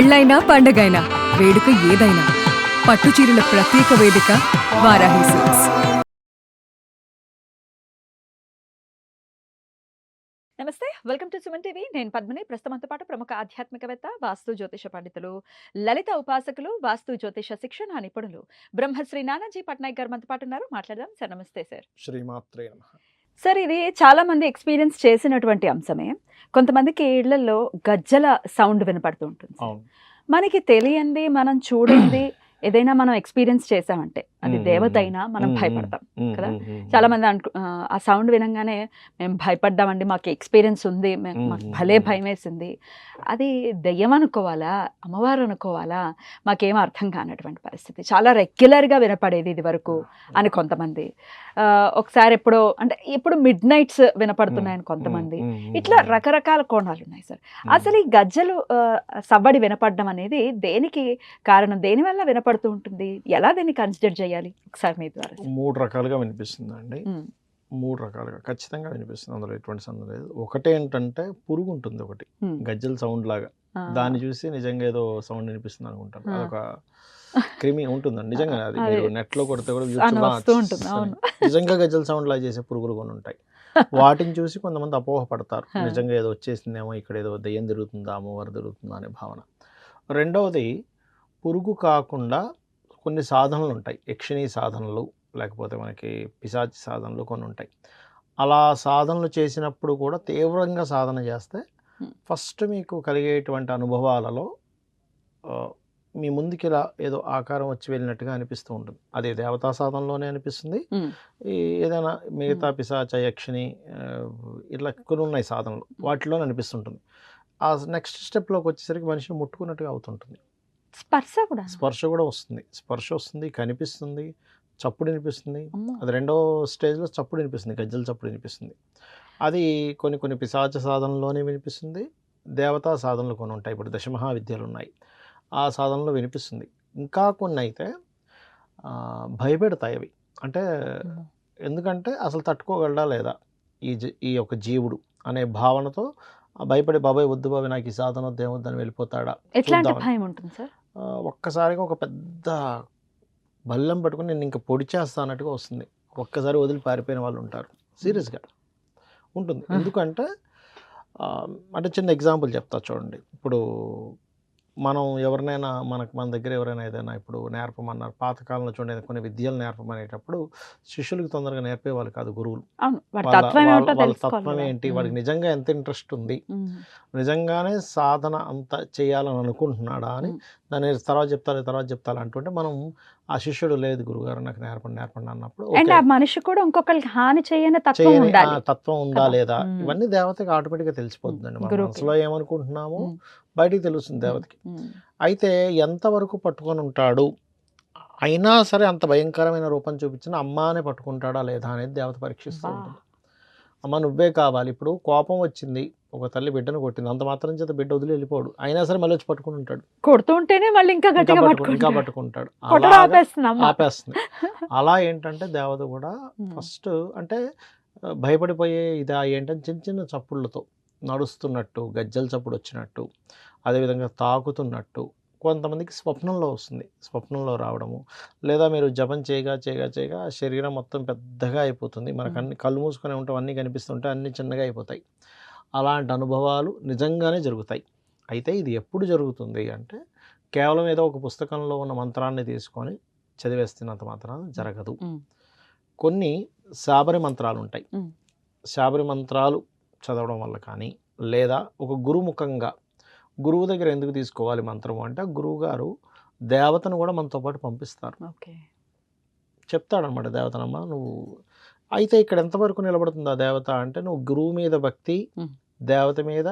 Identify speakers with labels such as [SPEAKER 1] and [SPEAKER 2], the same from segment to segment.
[SPEAKER 1] పెళ్ళైనా పండగైనా వేడుక ఏదైనా పట్టు చీరల ప్రత్యేక వేదిక వారాహి సిల్క్స్.
[SPEAKER 2] నమస్తే, వెల్కమ్ టు సుమన్ టీవీ. నేను పద్మిని. ప్రస్తుతంతో పాటు ప్రముఖ ఆధ్యాత్మికవేత్త, వాస్తు జ్యోతిష పండితులు, లలిత ఉపాసకులు, వాస్తు జ్యోతిష శిక్షణ నిపుణులు బ్రహ్మశ్రీ నానాజీ పట్నాయక్ గారు మనతో పాటు ఉన్నారు. మాట్లాడదాం సార్. నమస్తే సార్.
[SPEAKER 3] శ్రీమాత్రే నమః.
[SPEAKER 2] సార్, ఇది చాలా మంది ఎక్స్పీరియన్స్ చేసినటువంటి అంశమే. కొంతమందికి ఇళ్లలో గజ్జల సౌండ్ వినపడుతూ ఉంటుంది.
[SPEAKER 3] అవును.
[SPEAKER 2] మనకి తెలియంది, మనం చూడండి ఏదైనా మనం ఎక్స్పీరియన్స్ చేసామంటే అది దేవత అయినా మనం భయపడతాం కదా. చాలా మంది ఆ సౌండ్ వినంగానే మేము భయపడ్డామండి, మాకు ఎక్స్పీరియన్స్ ఉంది, మాకు భలే భయం వేసింది. అది దెయ్యం అనుకోవాలా, అమ్మవారు అనుకోవాలా, మాకేం అర్థం కానటువంటి పరిస్థితి. చాలా రెగ్యులర్గా వినపడేది ఇది వరకు అని కొంతమంది, ఒకసారి ఎప్పుడో అంటే ఇప్పుడు మిడ్ నైట్స్ వినపడుతున్నాయని కొంతమంది. ఇట్లా రకరకాల కోణాలు ఉన్నాయి సార్. అసలు ఈ గజ్జలు సవ్వడి వినపడడం అనేది దేనికి కారణం, దేనివల్ల వినపడుతూ ఉంటుంది, ఎలా దీన్ని కన్సిడర్ చేయాలి ఒకసారి మీ ద్వారా?
[SPEAKER 3] 3 రకాలుగా వినిపిస్తుందండి. 3 రకాలుగా ఖచ్చితంగా వినిపిస్తుంది, అందులో ఎటువంటి సందేహం లేదు. ఒకటేంటంటే పురుగు ఉంటుంది, ఒకటి గజ్జల సౌండ్ లాగా. దాన్ని చూసి నిజంగా ఏదో సౌండ్ వినిపిస్తుంది అనుకుంటారు. అదొక క్రిమి ఉంటుందండి నిజంగా. అది మీరు నెట్లో కొడితే కూడా నిజంగా గజ్జల సౌండ్ లాగా చేసే పురుగులు కొన్ని ఉంటాయి. వాటిని చూసి కొంతమంది అపోహపడతారు, నిజంగా ఏదో వచ్చేసిందేమో, ఇక్కడ ఏదో దెయ్యం తిరుగుతుందా, అమ్మవారు తిరుగుతుందా అనే భావన. రెండవది, పురుగు కాకుండా కొన్ని సాధనలు ఉంటాయి, యక్షిణీ సాధనలు, లేకపోతే మనకి పిశాచి సాధనలు కొన్ని ఉంటాయి. అలా సాధనలు చేసినప్పుడు కూడా తీవ్రంగా సాధన చేస్తే ఫస్ట్ మీకు కలిగేటువంటి అనుభవాలలో మీ ముందుకి ఇలా ఏదో ఆకారం వచ్చి వెళ్ళినట్టుగా అనిపిస్తూ ఉంటుంది. అది దేవతా సాధనలోనే అనిపిస్తుంది, ఏదైనా మిగతా పిశాచ, యక్షిణి ఇట్లా కొన్ని ఉన్నాయి సాధనలు, వాటిలోనే అనిపిస్తుంటుంది. ఆ నెక్స్ట్ స్టెప్లోకి వచ్చేసరికి మనిషిని ముట్టుకున్నట్టుగా అవుతుంటుంది. స్పర్శ కూడా వస్తుంది, స్పర్శ వస్తుంది, కనిపిస్తుంది, చప్పుడు వినిపిస్తుంది. అది రెండో స్టేజ్లో చప్పుడు వినిపిస్తుంది, గజ్జల చప్పుడు వినిపిస్తుంది. అది కొన్ని పిశాచ సాధనలోనే వినిపిస్తుంది, దేవతా సాధనలు కొన్ని ఉంటాయి. ఇప్పుడు దశమహావిద్యలు ఉన్నాయి, ఆ సాధనలో వినిపిస్తుంది. ఇంకా కొన్ని అయితే భయపెడతాయి అవి. అంటే ఎందుకంటే అసలు తట్టుకోగలడా లేదా ఈ యొక్క జీవుడు అనే భావనతో భయపడి, బాబాయ్ వద్దు బాబాయ్ నాకు ఈ సాధన వద్దని వెళ్ళిపోతాడా.
[SPEAKER 2] భయం ఉంటుంది సార్.
[SPEAKER 3] ఒక్కసారిగా ఒక పెద్ద బల్లం పట్టుకుని నేను ఇంకా పొడి చేస్తా అన్నట్టుగా వస్తుంది. ఒక్కసారి వదిలి పారిపోయిన వాళ్ళు ఉంటారు, సీరియస్గా ఉంటుంది. ఎందుకంటే అంటే చిన్న ఎగ్జాంపుల్ చెప్తా చూడండి. ఇప్పుడు మనం ఎవరినైనా మన దగ్గర ఎవరైనా ఏదైనా ఇప్పుడు నేర్పమన్నారు, పాతకాలంలో చూడండి కొన్ని విద్యలు నేర్పమనేటప్పుడు శిష్యులకు తొందరగా నేర్పేవాళ్ళు కాదు గురువులు. వాళ్ళ తత్వం ఏంటి, వాడికి నిజంగా ఎంత ఇంట్రెస్ట్ ఉంది, నిజంగానే సాధన అంత చేయాలని అనుకుంటున్నాడా అని దాన్ని తర్వాత చెప్తారు అంటుంటే మనం ఆ శిష్యుడు లేదు గురుగారు నాకు నేర్పండి అన్నప్పుడు
[SPEAKER 2] మనిషి కూడా ఇంకొకరికి హాని చేయని
[SPEAKER 3] తత్వం ఉందా లేదా, ఇవన్నీ దేవతకి ఆటోమేటిక్గా తెలిసిపోతుందండి. మన మనసులో ఏమనుకుంటున్నామో బయటికి తెలుస్తుంది దేవతకి. అయితే ఎంతవరకు పట్టుకొని ఉంటాడు, అయినా సరే అంత భయంకరమైన రూపం చూపించిన అమ్మానే పట్టుకుంటాడా లేదా అనేది దేవత పరీక్షిస్తూ ఉంటుంది. అమ్మ నువ్వే కావాలి. ఇప్పుడు కోపం వచ్చింది, ఒక తల్లి బిడ్డను కొట్టింది, అంత మాత్రం చేత బిడ్డ వదిలి వెళ్ళిపోడు, అయినా సరే మళ్ళీ వచ్చి పట్టుకుని ఉంటాడు,
[SPEAKER 2] కొడుతుంటేనే మళ్ళీ ఇంకా
[SPEAKER 3] పట్టుకుంటాడు, ఆపేస్తుంది. అలా ఏంటంటే దేవత కూడా ఫస్ట్ అంటే భయపడిపోయే ఇదా ఏంటంటే చిన్న చిన్న చప్పుళ్ళతో నడుస్తున్నట్టు, గజ్జల చప్పుడు వచ్చినట్టు, అదేవిధంగా తాకుతున్నట్టు, కొంతమందికి స్వప్నంలో వస్తుంది, స్వప్నంలో రావడము, లేదా మీరు జపం చేయగా శరీరం మొత్తం పెద్దగా అయిపోతుంది, మనకు అన్ని కళ్ళు మూసుకొని ఉంటాం, అన్నీ కనిపిస్తుంటే అన్నీ చిన్నగా అయిపోతాయి. అలాంటి అనుభవాలు నిజంగానే జరుగుతాయి. అయితే ఇది ఎప్పుడు జరుగుతుంది అంటే కేవలం ఏదో ఒక పుస్తకంలో ఉన్న మంత్రాన్ని తీసుకొని చదివేస్తున్నంత మాత్రాన జరగదు. కొన్ని శాబరి మంత్రాలు ఉంటాయి, శాబరి మంత్రాలు చదవడం వల్ల కానీ, లేదా ఒక గురుముఖంగా, గురువు దగ్గర ఎందుకు తీసుకోవాలి మంత్రము అంటే గురువు గారు దేవతను కూడా మనతో పాటు పంపిస్తారు, చెప్తాడనమాట దేవతనమ్మ నువ్వు. అయితే ఇక్కడ ఎంతవరకు నిలబడుతుంది ఆ దేవత అంటే నువ్వు గురువు మీద భక్తి, దేవత మీద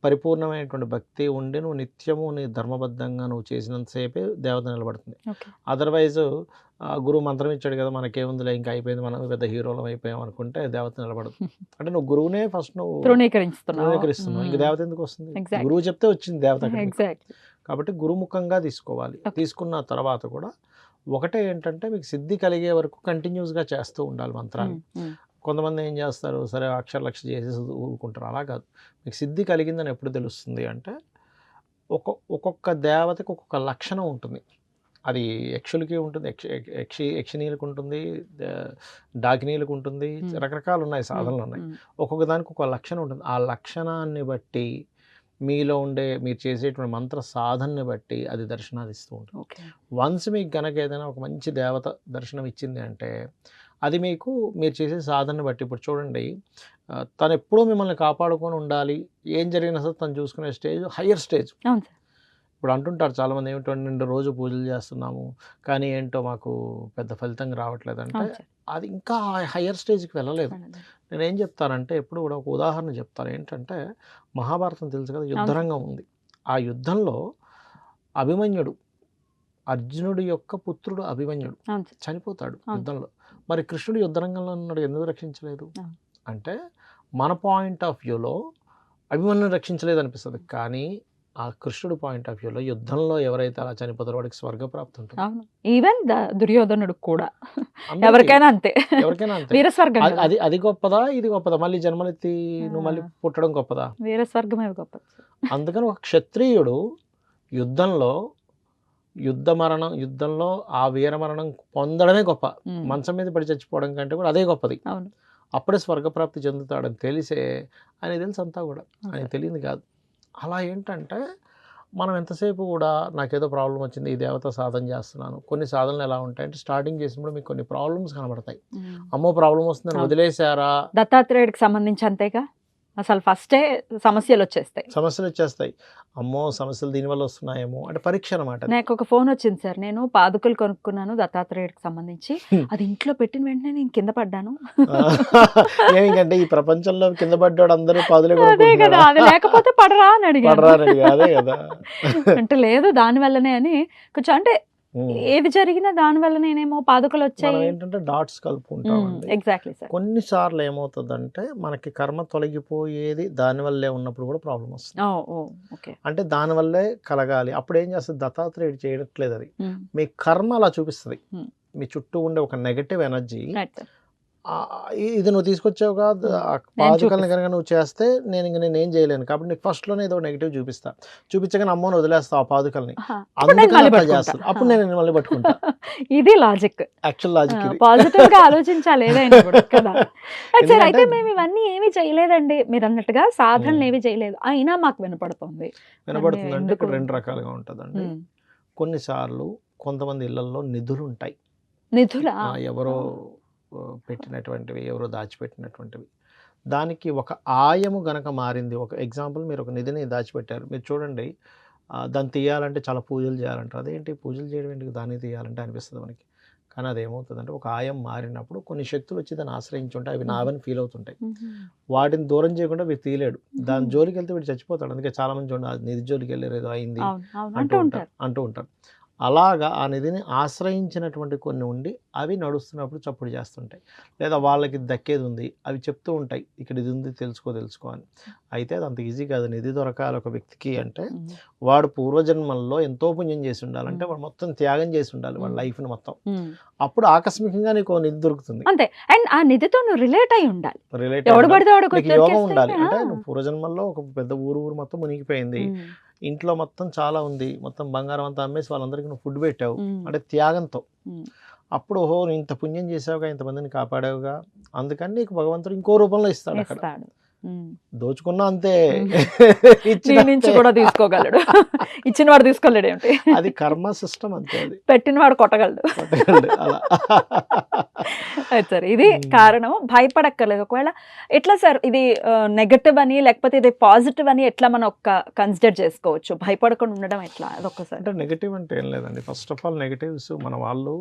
[SPEAKER 3] పరిపూర్ణమైనటువంటి భక్తి ఉండి నువ్వు నిత్యము నీ ధర్మబద్ధంగా నువ్వు చేసినంతసేపే దేవత నిలబడుతుంది. అదర్వైజ్ గురువు మంత్రం ఇచ్చాడు కదా మనకేముందిలే ఇంకా అయిపోయింది, మనం పెద్ద హీరోలం అయిపోయాం అనుకుంటే దేవత నిలబడదు. అంటే నువ్వు గురువునే ఫస్ట్ నువ్వు తృణీకరిస్తున్నావు, ఇంక దేవత ఎందుకు వస్తుంది? గురువు చెప్తే వచ్చింది దేవత. కాబట్టి గురుముఖంగా తీసుకోవాలి. తీసుకున్న తర్వాత కూడా ఒకటే ఏంటంటే మీకు సిద్ధి కలిగే వరకు కంటిన్యూస్గా చేస్తూ ఉండాలి మంత్రాన్ని. కొంతమంది ఏం చేస్తారు, సరే అక్షర లక్ష చేసేసి ఊరుకుంటారు, అలా కాదు. మీకు సిద్ధి కలిగిందని ఎప్పుడు తెలుస్తుంది అంటే ఒక్కొక్క దేవతకి ఒక్కొక్క లక్షణం ఉంటుంది. అది యక్షులకి ఉంటుంది, యక్షిణీలకు ఉంటుంది, డాకినీలకు ఉంటుంది, రకరకాలు ఉన్నాయి, సాధనలు ఉన్నాయి. ఒక్కొక్క దానికి ఒక లక్షణం ఉంటుంది. ఆ లక్షణాన్ని బట్టి మీలో ఉండే మీరు చేసేటువంటి మంత్ర సాధనని బట్టి అది దర్శనాలు ఇస్తూ ఉంటుంది. వన్స్ మీకు గనక ఏదైనా ఒక మంచి దేవత దర్శనం ఇచ్చింది అంటే అది మీకు మీరు చేసే సాధనని బట్టి, ఇప్పుడు చూడండి తను ఎప్పుడూ మిమ్మల్ని కాపాడుకొని ఉండాలి, ఏం జరిగినా సరే తను చూసుకునే స్టేజ్ హయ్యర్ స్టేజ్. ఇప్పుడు అంటుంటారు చాలామంది, ఏమిటంటే రోజు పూజలు చేస్తున్నాము కానీ ఏంటో మాకు పెద్ద ఫలితంగా రావట్లేదు అంటే అది ఇంకా హయ్యర్ స్టేజ్కి వెళ్ళలేదు. నేనేం చెప్తానంటే ఎప్పుడు కూడా ఒక ఉదాహరణ చెప్తాను. ఏంటంటే మహాభారతం తెలుసు కదా, యుద్ధరంగం ఉంది. ఆ యుద్ధంలో అభిమన్యుడు, అర్జునుడి యొక్క పుత్రుడు అభిమన్యుడు చనిపోతాడు యుద్ధంలో. మరి కృష్ణుడు యుద్ధరంగంలో ఉన్నాడు, ఎందుకు రక్షించలేదు అంటే మన పాయింట్ ఆఫ్ వ్యూలో అభిమన్యుని రక్షించలేదు అనిపిస్తుంది, కానీ ఆ కృష్ణుడు పాయింట్ ఆఫ్ వ్యూలో యుద్ధంలో ఎవరైతే అలా చనిపోతారో వాడికి స్వర్గప్రాప్తి ఉంటుంది.
[SPEAKER 2] ఈవెన్ దుర్యోధనుడు కూడా ఎవరికైనా అంతే,
[SPEAKER 3] ఎవరికైనా అంతే.
[SPEAKER 2] వీరస్వర్గం
[SPEAKER 3] అది గొప్పదా, ఇది గొప్పదా, మళ్ళీ జన్మలెత్తి నువ్వు మళ్ళీ పుట్టడం గొప్పదా?
[SPEAKER 2] వీరస్వర్గమే గొప్పది.
[SPEAKER 3] అందుకని ఒక క్షత్రియుడు యుద్ధంలో ఆ వీరమరణం పొందడమే గొప్ప. మంచం మీద పడి చచ్చిపోవడం కంటే కూడా అదే గొప్పది. అప్పుడే స్వర్గప్రాప్తి చెందుతాడని తెలిసే ఆయన తెలుసు అంతా కూడా, ఆయన తెలియదు కాదు. అలా ఏంటంటే మనం ఎంతసేపు కూడా నాకేదో ప్రాబ్లం వచ్చింది, ఈ దేవత సాధన చేస్తున్నాను. కొన్ని సాధనలు ఎలా ఉంటాయంటే స్టార్టింగ్ చేసినప్పుడు మీకు కొన్ని ప్రాబ్లమ్స్ కనబడతాయి. అమ్మో ప్రాబ్లం వస్తుందని వదిలేశారా?
[SPEAKER 2] దత్తాత్రేయుడికి సంబంధించి అంతేగా, అసలు ఫస్టే సమస్యలు వచ్చేస్తాయి. అమ్మో సమస్యలు దీనివల్ల వస్తున్నాయేమో అంటే పరీక్ష అనమాట. నాకు ఒక ఫోన్ వచ్చింది సార్, నేను పాదుకలు కొనుక్కున్నాను దత్తాత్రేయుడికి సంబంధించి, అది ఇంట్లో పెట్టిన వెంటనే నేను కింద పడ్డాను.
[SPEAKER 3] ఏమిటంటే ఈ ప్రపంచంలో కింద పడ్డాడు అందరూ పాదులే
[SPEAKER 2] కదా, అది లేకపోతే పడరా అని అడిగాను.
[SPEAKER 3] అదే కదా
[SPEAKER 2] అంటే లేదు దాని వల్లనే అని కొంచెం, అంటే ఏది జరిగినా దాని వల్ల నేనేమో పాదుకలు వచ్చాయి
[SPEAKER 3] ఏంటంటే డాట్స్ కలుపుకుంటామండి.
[SPEAKER 2] Exactly sir.
[SPEAKER 3] కొన్నిసార్లు ఏమవుతుందంటే మనకి కర్మ తొలగిపోయేది దానివల్లే ఉన్నప్పుడు కూడా ప్రాబ్లం వస్తుంది. అంటే దానివల్లే కలగాలి. అప్పుడు ఏం చేస్తుంది, దత్తాత్రేయుడు చేయట్లేదు, అది మీ కర్మ అలా చూపిస్తుంది. మీ చుట్టూ ఉండే ఒక నెగటివ్ ఎనర్జీ, ఇది నువ్వు తీసుకొచ్చావుగా పాదుకల్ని కనుక నువ్వు చేస్తే నేనేం చేయలేను కాబట్టి నీకు ఫస్ట్లోనే ఏదో నెగిటివ్ చూపించగానే అమ్మని వదిలేస్తావు ఆ పాదుకల్ని, అందుకని చేస్తాను, అప్పుడు నేను మళ్ళీ పట్టుకుంటా.
[SPEAKER 2] ఇది లాజిక్,
[SPEAKER 3] యాక్చువల్ లాజిక్.
[SPEAKER 2] పాజిటివ్ గా ఆలోచించాలి ఏదైనా కదా. అయితే మేము ఇవన్నీ ఏమీ చేయలేదండి, మీరు అన్నట్టుగా సాధనలు ఏవి చేయలేదు, అయినా మాకు వినపడుతుంది
[SPEAKER 3] అంటే ఇక్కడ రెండు రకాలుగా ఉంటుందండి. కొన్నిసార్లు కొంతమంది ఇళ్లలో నిధులు ఉంటాయి, ఎవరో పెట్టినటువంటివి, ఎవరో దాచిపెట్టినటువంటివి. దానికి ఒక ఆయము గనక మారింది, ఒక ఎగ్జాంపుల్ మీరు ఒక నిధిని దాచిపెట్టారు, మీరు చూడండి దాన్ని తీయాలంటే చాలా పూజలు చేయాలంటారు. అదేంటి పూజలు చేయడం ఏంటి, దాన్ని తీయాలంటే అనిపిస్తుంది మనకి. కానీ అది ఏమవుతుందంటే ఒక ఆయం మారినప్పుడు కొన్ని శక్తులు వచ్చి దాన్ని ఆశ్రయించుంటాయి, అవి నావని ఫీల్ అవుతుంటాయి. వాటిని దూరం చేయకుండా వీడు తీయలేడు, దాని జోలికి వెళ్తే వీడు చచ్చిపోతాడు. అందుకే చాలా మంది చూడండి నిధి జోలికి వెళ్ళారు, ఏదో అయింది అంటూ ఉంటారు. అలాగా ఆ నిధిని ఆశ్రయించినటువంటి కొన్ని ఉండి అవి నడుస్తున్నప్పుడు చప్పుడు చేస్తుంటాయి, లేదా వాళ్ళకి దక్కేది ఉంది అవి చెప్తూ ఉంటాయి, ఇక్కడ ఇది ఉంది తెలుసుకో అని. అయితే అది అంత ఈజీ కాదు. నిధి దొరకాలి ఒక వ్యక్తికి అంటే వాడు పూర్వజన్మల్లో ఎంతో పుణ్యం చేసి ఉండాలంటే వాడు మొత్తం త్యాగం చేసి ఉండాలి వాళ్ళ లైఫ్ని మొత్తం. అప్పుడు ఆకస్మికంగా నీకు నిధి దొరుకుతుంది.
[SPEAKER 2] అంతే, అండ్ ఆ నిధితో నువ్వు రిలేట్ అయి ఉండాలి,
[SPEAKER 3] యోగం ఉండాలి. అంటే నువ్వు పూర్వజన్మల్లో ఒక పెద్ద ఊరు మొత్తం మునిగిపోయింది, ఇంట్లో మొత్తం చాలా ఉంది, మొత్తం బంగారం అంతా అమ్మేసి వాళ్ళందరికీ నువ్వు ఫుడ్ పెట్టావు అంటే త్యాగంతో. అప్పుడు ఓహో ఇంత పుణ్యం చేసావుగా, ఇంతమందిని కాపాడావుగా, అందుకని నీకు భగవంతుడు ఇంకో రూపంలో ఇస్తాడు. అక్కడ దోచుకున్నా అంతే,
[SPEAKER 2] నుంచి కూడా తీసుకోగలడు, ఇచ్చిన వాడు తీసుకోలేడు ఏమిటి,
[SPEAKER 3] అది కర్మ సిస్టమ్ అంతే, అది
[SPEAKER 2] పెట్టిన వాడు కొట్టగలడు.
[SPEAKER 3] అలా
[SPEAKER 2] సార్ ఇది కారణం, భయపడక్కర్లేదు. ఒకవేళ ఎట్లా సార్ ఇది నెగటివ్ అని లేకపోతే ఇది పాజిటివ్ అని ఎట్లా మనం కన్సిడర్ చేసుకోవచ్చు, భయపడకుండా ఉండడం ఎట్లా, అదొక్కసారి.
[SPEAKER 3] అంటే నెగటివ్ అంటే ఏం లేదండి, ఫస్ట్ ఆఫ్ ఆల్ నెగటివ్స్ మన వాళ్ళు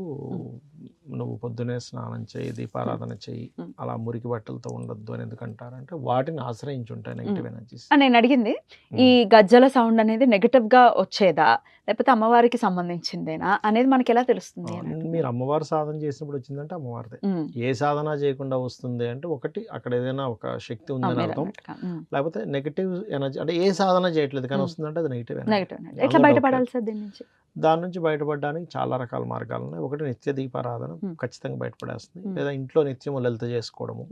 [SPEAKER 3] నువ్వు పొద్దునే స్నానం చేయి, దీపారాధన చేయి, అలా మురికి బట్టలతో ఉండొద్దు అని ఎందుకంటారంటే వాటిని ఆశ్రయించుంటాయి నెగటివ్ ఎనర్జీస్.
[SPEAKER 2] నేను అడిగింది ఈ గజ్జల సౌండ్ అనేది నెగటివ్ గా వచ్చేదా లేకపోతే అమ్మవారికి సంబంధించిందేనా అనేది మనకి ఎలా తెలుస్తుంది?
[SPEAKER 3] మీరు అమ్మవారు సాధన చేసినప్పుడు వచ్చిందంటే అమ్మవారిదే. ఏ సాధన చేయకుండా వస్తుంది అంటే ఒకటి అక్కడ ఏదైనా ఒక శక్తి ఉందని అర్థం, లేకపోతే నెగటివ్ ఎనర్జీ అంటే ఏ సాధన చేయట్లేదు కానీ వస్తుందంటే అది నెగటివ్ ఎనర్జీ.
[SPEAKER 2] ఎట్లా బయటపడాలి సార్ దీని నుంచి?
[SPEAKER 3] దాని నుంచి బయటపడడానికి చాలా రకాల మార్గాలు ఉన్నాయి. ఒకటి నిత్య దీపారాధన ఖచ్చితంగా బయటపడేస్తుంది. లేదా ఇంట్లో నిత్యము లలిత చేసుకోవడము,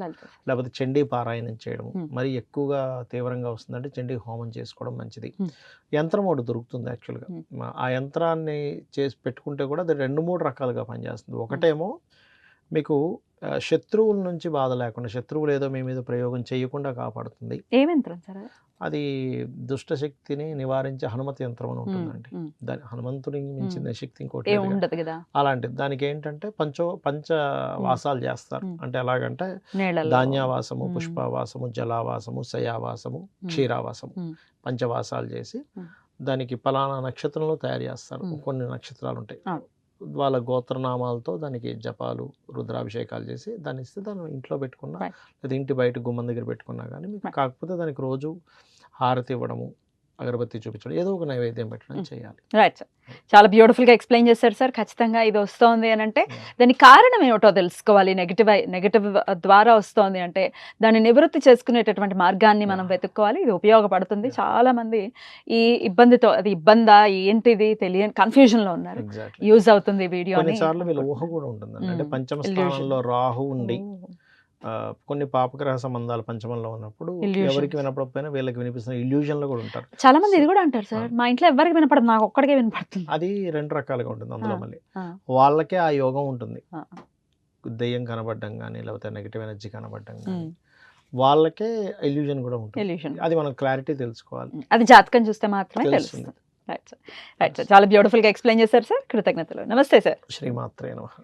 [SPEAKER 3] లేకపోతే చండీ పారాయణం చేయడము. మరి ఎక్కువగా తీవ్రంగా వస్తుందంటే చండీ హోమం చేసుకోవడం మంచిది. యంత్రం ఒకటి దొరుకుతుంది యాక్చువల్గా. ఆ యంత్రాన్ని చేసి పెట్టుకుంటే కూడా అది 2-3 రకాలుగా పనిచేస్తుంది. ఒకటేమో మీకు శత్రువుల నుంచి బాధ లేకుండా, శత్రువులు ఏదో మీ మీద ప్రయోగం చేయకుండా కాపాడుతుంది.
[SPEAKER 2] ఏం యంత్రం సార్?
[SPEAKER 3] అది దుష్టశక్తిని నివారించే హనుమతి యంత్రం అని ఉంటుందండి. దాని హనుమంతుని మించిన శక్తి ఇంకోటి
[SPEAKER 2] ఉండదు కదా.
[SPEAKER 3] అలాంటిది. దానికి ఏంటంటే పంచవాసాలు చేస్తారు. అంటే ఎలాగంటే ధాన్యావాసము, పుష్పవాసము, జలావాసము, శయావాసము, క్షీరావాసము, పంచవాసాలు చేసి దానికి పలానా నక్షత్రంలో తయారు చేస్తారు. కొన్ని నక్షత్రాలు ఉంటాయి, వాళ్ళ గోత్రనామాలతో దానికి జపాలు, రుద్రాభిషేకాలు చేసి దాన్ని ఇస్తే దాన్ని ఇంట్లో పెట్టుకున్నా లేదా ఇంటి బయట గుమ్మం దగ్గర పెట్టుకున్నా కానీ మీకు, కాకపోతే దానికి రోజు హారతి ఇవ్వడము, అగరబత్తి చూపించడం, ఏదో ఒక నైవేద్యం పెట్టడం చేయాలి.
[SPEAKER 2] రైట్ సార్, చాలా బ్యూటిఫుల్గా ఎక్స్ప్లెయిన్ చేశారు సార్. ఖచ్చితంగా ఇది వస్తోంది అని అంటే దానికి కారణం ఏమిటో తెలుసుకోవాలి. నెగిటివ్ ద్వారా వస్తోంది అంటే దాన్ని నివృత్తి చేసుకునేటటువంటి మార్గాన్ని మనం వెతుక్కోవాలి. ఇది ఉపయోగపడుతుంది. చాలా మంది ఈ ఇబ్బందితో, అది ఇబ్బందా ఏంటిది తెలియని కన్ఫ్యూజన్లో ఉన్నారు. యూజ్ అవుతుంది వీడియో.
[SPEAKER 3] కొన్నిసార్లు వీళ్ళ ఊహ కూడా ఉంటుంది. అంటే పంచమ స్థానంలో రాహు ఉండి కొన్ని పాపగ్రహ సంబంధాలు పంచమంలో ఉన్నప్పుడు ఎవరికి వినపడకపోయినా వీళ్ళకి వినిపిస్తున్న ఇల్యూజన్ లో కూడా ఉంటారు.
[SPEAKER 2] చాలా మంది ఇది కూడా అంటారు సార్, మా ఇంట్లో ఎవరికి వినపడదు, నాకు ఒక్కడికే వినపడుతుంది.
[SPEAKER 3] అది 2 రకాలుగా ఉంటుంది. అందులో మళ్ళీ వాళ్ళకే ఆ యోగం ఉంటుంది. దెయ్యం కనబడడం కానీ, లేకపోతే నెగిటివ్ ఎనర్జీ కనబడడం కానీ, వాళ్ళకే ఇల్యూజన్ కూడా ఉంటుంది. అది మనం క్లారిటీ తెలుసుకోవాలి.
[SPEAKER 2] అది జాతకం చూస్తే మాత్రమే తెలుస్తుంది. రైట్ సార్, చాలా బ్యూటిఫుల్ గా ఎక్స్ప్లెయిన్ చేశారు సార్. కృతజ్ఞతలు. నమస్తే సార్.
[SPEAKER 3] శ్రీమాత్రే నమః.